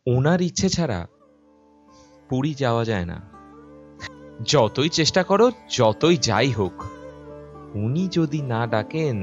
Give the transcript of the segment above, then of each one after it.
ওনার ইচ্ছে ছাড়া পুরী যাওয়া যায় না। যতই চেষ্টা করো, যতই যাই হোক, উনি যদি না ডাকেন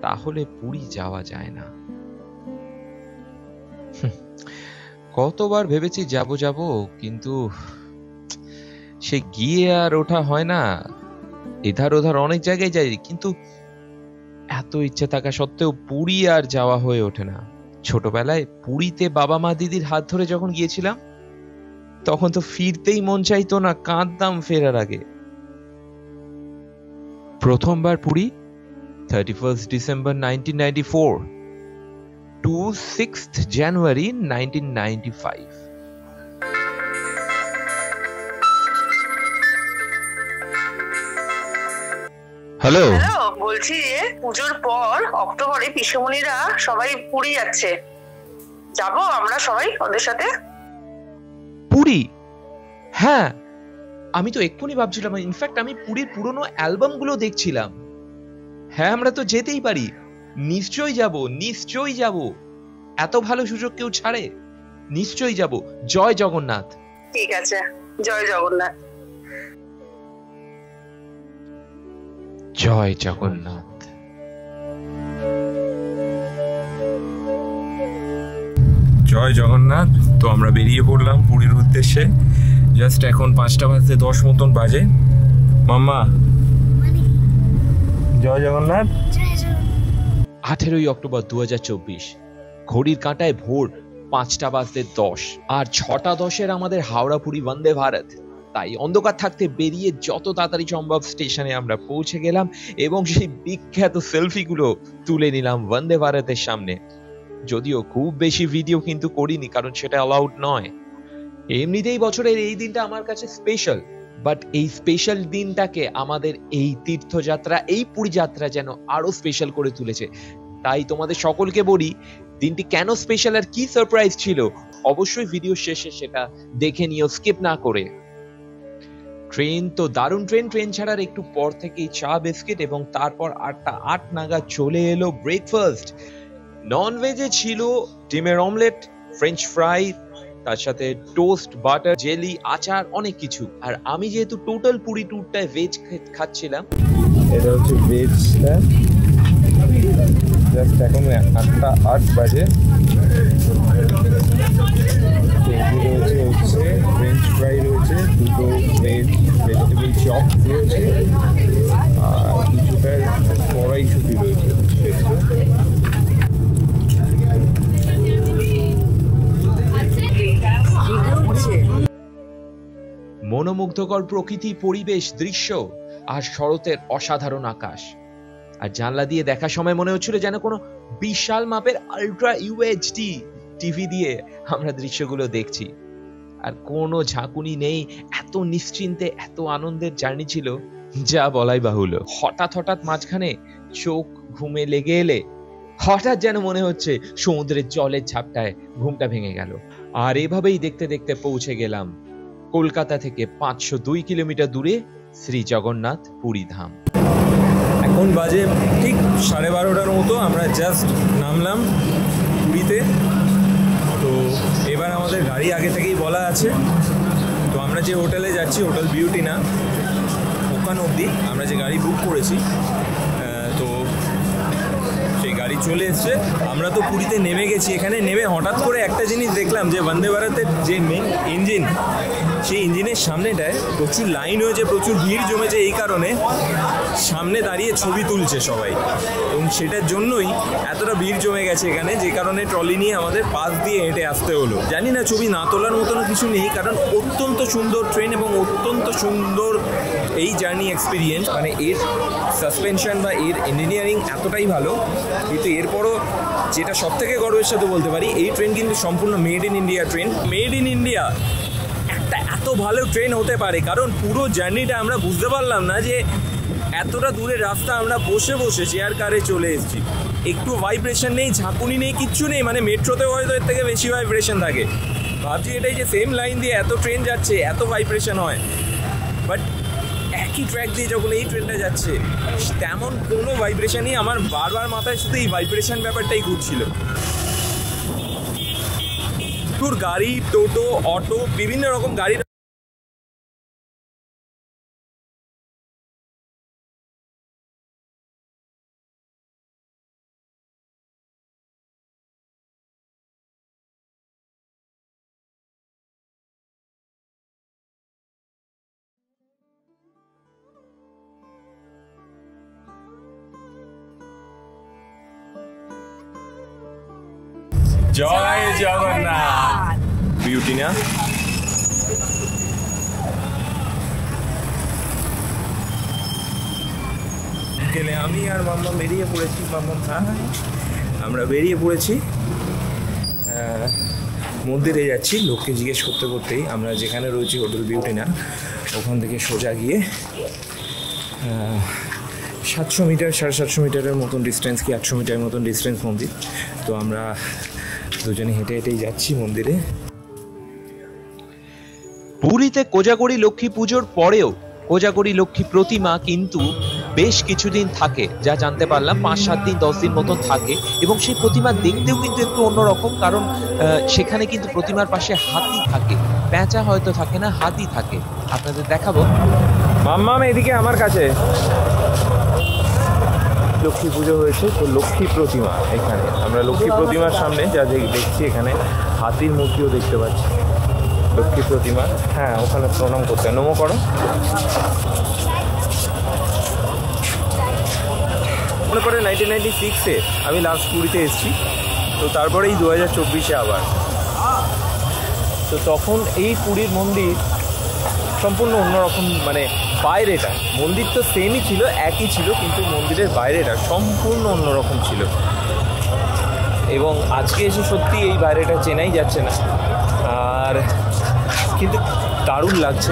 তাহলে পুরী যাওয়া যায় না। কতবার ভেবেছি যাব যাব, কিন্তু সে গিয়ে আর ওঠা হয় না। এধার ওধার অনেক জায়গায় যাই, কিন্তু এত ইচ্ছে থাকা সত্ত্বেও পুরী আর যাওয়া হয়ে ওঠে না। ছোটবেলায় পুরীতে বাবা মা দিদির হাত ধরে যখন গিয়েছিলাম, তখন তো ফিরতেই মন চাইতো না, কাঁদতাম ফেরার আগে। প্রথমবার Puri 31 December 1994 to 6th January 1995। Hello, বলছি যে পুজোর পর অক্টোবরে পিসেমণিরা সবাই পুরী যাচ্ছে, যাবো আমরা সবাই ওদের সাথে? পুরী? হ্যাঁ, আমি তো এক্ষুনি ভাবছিলাম। ইনফ্যাক্ট আমি পুরীর পুরনো অ্যালবাম গুলো দেখছিলাম। হ্যাঁ, আমরা তো যেতেই পারি। নিশ্চয়ই যাব, নিশ্চয়ই যাব। এত ভালো সুযোগ কেউ ছাড়ে? নিশ্চয়ই যাব। জয় জগন্নাথ। ঠিক আছে, জয় জগন্নাথ। জয় জগন্নাথ। জয় জগন্নাথ। তো আমরা বেরিয়ে পড়লাম পুরীর উদ্দেশ্যে। জাস্ট এখন 5:10 মতন বাজে। মাম্মা, জয় জগন্নাথ। 18 অক্টোবর 2024, ঘড়ির কাঁটায় ভোর 5:10 আর 6:10 আমাদের হাওড়া পুরী বন্দে ভারত। তাই অন্ধকার থাকতে বেরিয়ে যত তাড়াতাড়ি সম্ভব স্টেশনে আমরা পৌঁছে গেলাম এবং সেই বিখ্যাত সেলফিগুলো তুলে নিলাম বন্দে ভারতের সামনে। যদিও খুব বেশি ভিডিও কিন্তু করিনি, কারণ সেটা অ্যালাউড নয়। এমনিতেই বছরের এই দিনটা আমার কাছে স্পেশাল, বাট এই স্পেশাল দিনটাকে আমাদের এই তীর্থযাত্রা, এই পুরী যাত্রা যেন আরো স্পেশাল করে তুলেছে। তাই তোমাদের সকলকে বলি, দিনটি কেন স্পেশাল আর কি সারপ্রাইজ ছিল, অবশ্যই ভিডিও শেষে সেটা দেখে নিও, স্কিপ না করে। ট্রেন তো দারুণ ট্রেন। ট্রেন ছাড়ার একটু পর থেকেই চা বিস্কিট এবং তারপর 8:08 নাগাদ চলে এলো ব্রেকফাস্ট। নন ভেজে ছিল ডিমের অমলেট, ফ্রেঞ্চ ফ্রাই, তার সাথে টোস্ট, বাটার, জেলি, আচার, অনেক কিছু। আর আমি যেহেতু টোটাল পুরী ট্যুরটায় ভেজ খাচ্ছিলাম, এটা হচ্ছে ভেজটা। জাস্ট এখন 8:08 বাজে। হচ্ছে ফ্রেঞ্চ ফ্রাই রয়েছে, দুটো ভেজিটেবল চপ রয়েছে, আর কিছুটার কড়াইশুঁটি রয়েছে। মনোমুগ্ধকর প্রকৃতি, পরিবেশ, দৃশ্য আর শরতের অসাধারণ আকাশ। আর জানলা দিয়ে দেখার সময় মনে হচ্ছিল যেন কোনো বিশাল মাপের আল্ট্রা ইউএইচডি টিভি দিয়ে আমরা দৃশ্যগুলো দেখছি। আর কোনো ঝাঁকুনি নেই, এত নিশ্চিন্তে, এত আনন্দের জার্নি ছিল যা বলাই বাহুল্য। হঠাৎ মাঝখানে চোখ ঘুমে লেগে এলে হঠাৎ যেন মনে হচ্ছে সমুদ্রের জলের ঝাপটায় ঘুমটা ভেঙে গেল। আর এভাবেই দেখতে দেখতে পৌঁছে গেলাম কলকাতা থেকে 502 কিলোমিটার দূরে শ্রী জগন্নাথ পুরী ধাম। এখন বাজে ঠিক 12:30 মতো। আমরা জাস্ট নামলাম পুরীতে। তো এবার আমাদের গাড়ি আগে থেকেই বলা আছে। তো আমরা যে হোটেলে যাচ্ছি, হোটেল বিউটি না, ওখান অবধি আমরা যে গাড়ি বুক করেছি, তো সেই গাড়ি চলে এসছে। আমরা তো পুরীতে নেমে গেছি। এখানে নেমে হঠাৎ করে একটা জিনিস দেখলাম যে বন্দে ভারতের যে মেন ইঞ্জিন, সেই ইঞ্জিনের সামনেটায় প্রচুর লাইন হয়েছে, প্রচুর ভিড় জমেছে। এই কারণে সামনে দাঁড়িয়ে ছবি তুলছে সবাই, এবং সেটার জন্যই এতটা ভিড় জমে গেছে এখানে, যে কারণে ট্রলি নিয়ে আমাদের পাশ দিয়ে হেঁটে আসতে হলো। জানি না ছবি না তোলার মতন কিছু নেই, কারণ অত্যন্ত সুন্দর ট্রেন এবং অত্যন্ত সুন্দর এই জার্নি এক্সপিরিয়েন্স। মানে এর সাসপেনশন বা এর ইঞ্জিনিয়ারিং এতটাই ভালো। কিন্তু এরপরও যেটা সব থেকে গর্বের সাথে বলতে পারি, এই ট্রেন কিন্তু সম্পূর্ণ made in India train. Made in India একটা এত ভালো ট্রেন হতে পারে, কারণ পুরো জার্নিটা আমরা বুঝতে পারলাম না যে এতটা দূরের রাস্তা আমরা বসে বসে চেয়ার কারে চলে এসেছি। একটু ভাইব্রেশন নেই, ঝাঁকুনি নেই, কিচ্ছু নেই। মানে মেট্রোতেও হয়তো এর থেকে বেশি ভাইব্রেশন থাকে। ভাবছি এটাই যে সেম লাইন দিয়ে এত ট্রেন যাচ্ছে, এত ভাইব্রেশন হয়, বাট একই ট্র্যাক দিয়ে যখন এই ট্রেনটা যাচ্ছে তেমন কোনো ভাইব্রেশনই। আমার বারবার মাথায় শুধু এই ভাইব্রেশন ব্যাপারটাই ঘুরছিল। প্রচুর গাড়ি, টোটো, অটো, বিভিন্ন রকম গাড়ি। জয় জগন্নাথ। বিউটি না? গেলে আমি আর মাম্মা বেরিয়ে পড়েছি। আমরা বেরিয়ে পড়েছি, মন্দিরে যাচ্ছি। লোককে জিজ্ঞেস করতে করতেই আমরা যেখানে রয়েছি হোটেল বিউটি না, ওখান থেকে সোজা গিয়ে 700 মিটার 750 মিটারের মতন ডিস্টেন্স, কি 800 মিটারের মতন ডিস্টেন্স মন্দির। তো আমরা দুজনে হেঁটে হেঁটেই যাচ্ছি মন্দিরে। পুরীতে কোজাগরী লক্ষ্মী পুজোর পরেও কোজাগরী লক্ষ্মী প্রতিমা কিন্তু বেশ কিছুদিন থাকে, যা জানতে পারলাম 5-7 দিন 10 দিন মতন থাকে। এবং সেই প্রতিমা দেখতেও কিন্তু একটু অন্যরকম, কারণ সেখানে কিন্তু প্রতিমার পাশে হাতি থাকে, প্যাঁচা হয়তো থাকে না, হাতি থাকে। আপনাদের দেখাবো। মাম্মাম এদিকে আমার কাছে। লক্ষ্মী পুজো হয়েছে, তো লক্ষ্মী প্রতিমা এখানে, আমরা লক্ষ্মী প্রতিমার সামনে যা দেখছি এখানে হাতির মূর্তিও দেখতে পাচ্ছি। লক্ষ্মী প্রতিমা, হ্যাঁ, ওখানে প্রণাম করতে নমো করো। মনে পড়ে 1996-এ আমি লাস্ট পুরীতে এসেছি, তো তারপরে এই 2024-এ আবার। তো তখন এই পুরীর মন্দির সম্পূর্ণ অন্যরকম, মানে বাইরেটা, মন্দির তো সেমই ছিল, একই ছিল, কিন্তু মন্দিরের বাইরেটা সম্পূর্ণ অন্যরকম ছিল। এবং আজকে এসে সত্যি এই বাইরেটা চেনাই যাচ্ছে না, আর কিন্তু দারুণ লাগছে।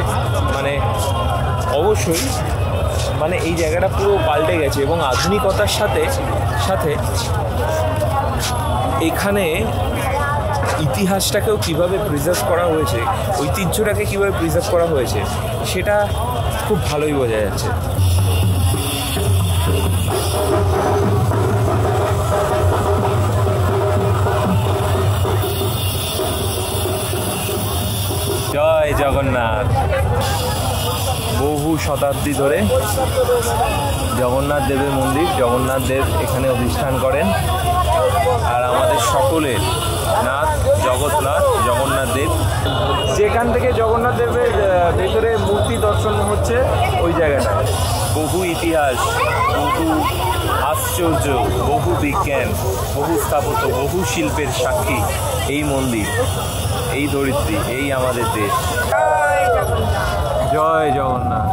মানে অবশ্যই, মানে এই জায়গাটা পুরো পাল্টে গেছে এবং আধুনিকতার সাথে সাথে এখানে ইতিহাসটাকেও কীভাবে প্রিজার্ভ করা হয়েছে, ঐতিহ্যটাকে কীভাবে প্রিজার্ভ করা হয়েছে, সেটা খুব ভালোই বোঝা যাচ্ছে। জয় জগন্নাথ। বহু শতাব্দী ধরে জগন্নাথ দেবের মন্দির, জগন্নাথ দেব এখানে অধিষ্ঠান করেন। আর আমাদের সকলের নাথ, জগন্নাথ, জগন্নাথ দেব। যেখান থেকে জগন্নাথ দেবের ভেতরে মূর্তি দর্শন হচ্ছে ওই জায়গাটা বহু ইতিহাস, বহু আশ্চর্য, বহু বিজ্ঞান, বহু স্থাপত্য, বহু শিল্পের সাক্ষী এই মন্দির, এই ধরিত্রী, এই আমাদের দেশ। জয় জগন্নাথ।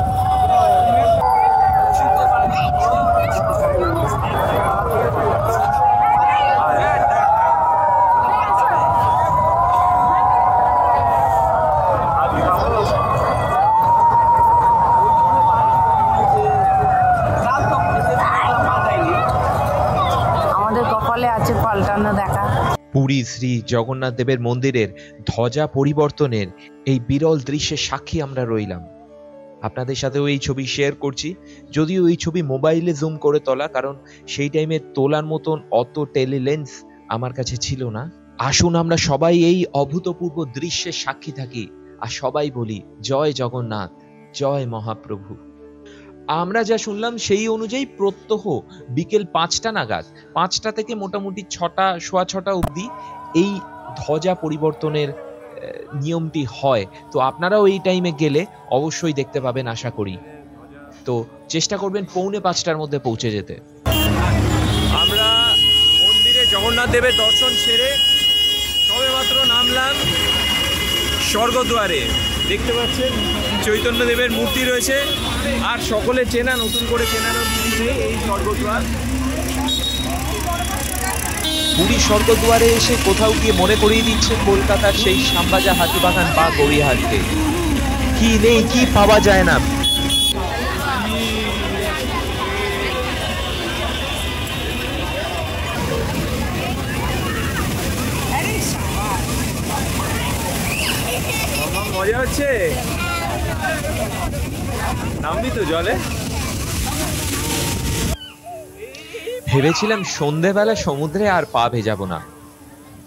পুরী শ্রী জগন্নাথ দেবের মন্দিরের ধ্বজা পরিবর্তনের এই বিরল দৃশ্যের সাক্ষী আমরা রইলাম। আপনাদের সাথেও এই ছবি শেয়ার করছি, যদিও এই ছবি মোবাইলে জুম করে তোলা, কারণ সেই টাইমে তোলার মতন অত টেলি লেন্স আমার কাছে ছিল না। আসুন আমরা সবাই এই অভূতপূর্ব দৃশ্যের সাক্ষী থাকি আর সবাই বলি জয় জগন্নাথ, জয় মহাপ্রভু। আমরা যা শুনলাম সেই অনুযায়ী প্রত্যহ বিকেল 5টা নাগাদ, 5টা থেকে মোটামুটি 6টা, সোয়া 6টা অবধি এই ধ্বজা পরিবর্তনের নিয়মটি হয়। তো আপনারাও এই টাইমে গেলে অবশ্যই দেখতে পাবেন আশা করি। তো চেষ্টা করবেন 4:45টার মধ্যে পৌঁছে যেতে। আমরা মন্দিরে জগন্নাথ দেবের দর্শন সেরে সবে মাত্র নামলাম স্বর্গদ্বারে। দেখতে পাচ্ছেন চৈতন্য দেবের মূর্তি রয়েছে, আর সকলে চেনা, নতুন করে চেনানোর এই স্বর্গদ্বার। পুরী স্বর্গদ্বারে এসে কোথাও গিয়ে মনে করিয়ে দিচ্ছে কলকাতার সেই শ্যামবাজার হাতিবাগান বা গড়িয়াহাটকে। কি নেই, কি পাওয়া যায় না। মজা হচ্ছে, নামবি তো জলে? ভেবেছিলাম সন্ধেবেলা সমুদ্রে আর পা ভেজাবো না,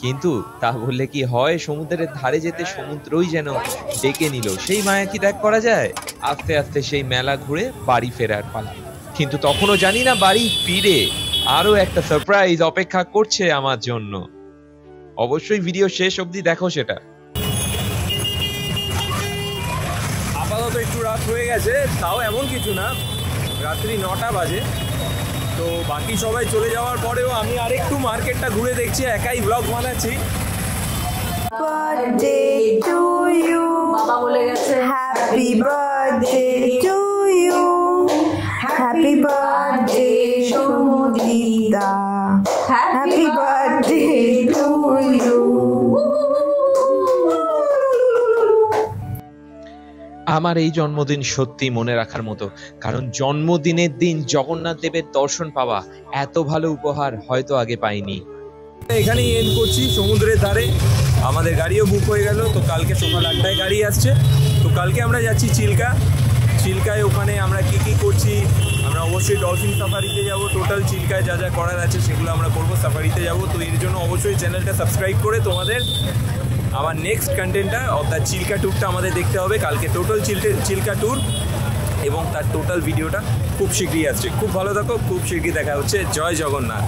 কিন্তু তা বললে কি হয়, সমুদ্রের ধারে যেতে সমুদ্রই যেন ডেকে নিল। সেই মায়া কি ত্যাগ করা যায়? আস্তে আস্তে সেই মেলা ঘুরে বাড়ি ফেরার পালা। কিন্তু তখনও জানি না বাড়ি ফিরে আরো একটা সারপ্রাইজ অপেক্ষা করছে আমার জন্য। অবশ্যই ভিডিও শেষ অবধি দেখো সেটা। আপাতত একটু রাত হয়ে গেছে, তাও এমন কিছু না, রাত্রি 9টা বাজে। তো বাকি সবাই চলে যাওয়ার পরেও আমি আরেকটু মার্কেটটা ঘুরে দেখছি, একাই ব্লগ বানাচ্ছি। birthday to you, বাবা বলে গেছে happy birthday to you, happy birthday Sumudita, happy birthday to you। আমার এই জন্মদিন সত্যি মনে রাখার মতো, কারণ জন্মদিনের দিন জগন্নাথ দেবের দর্শন পাওয়া এত ভালো উপহার হয়তো আগে পাইনি। এখানেই এন্ড করছি, সমুদ্রের ধারে। আমাদের গাড়িও বুক হয়ে গেল, তো কালকে সকাল 8টায় গাড়ি আসছে। তো কালকে আমরা যাচ্ছি চিল্কায়। ওখানে আমরা কি করছি, আমরা অবশ্যই ডলফিন সাফারিতে যাব। টোটাল চিল্কায় যা যা করার আছে সেগুলো আমরা করবো, সাফারিতে যাব। তো এর জন্য অবশ্যই চ্যানেলটা সাবস্ক্রাইব করে তোমাদের আমার নেক্সট কন্টেন্টটা অর্থাৎ চিল্কা ট্যুরটা আমাদের দেখতে হবে। কালকে টোটাল চিল্কা ট্যুর এবং তার টোটাল ভিডিওটা খুব শীঘ্রই আসছে। খুব ভালো থাকো, খুব শীঘ্রই দেখা হচ্ছে। জয় জগন্নাথ।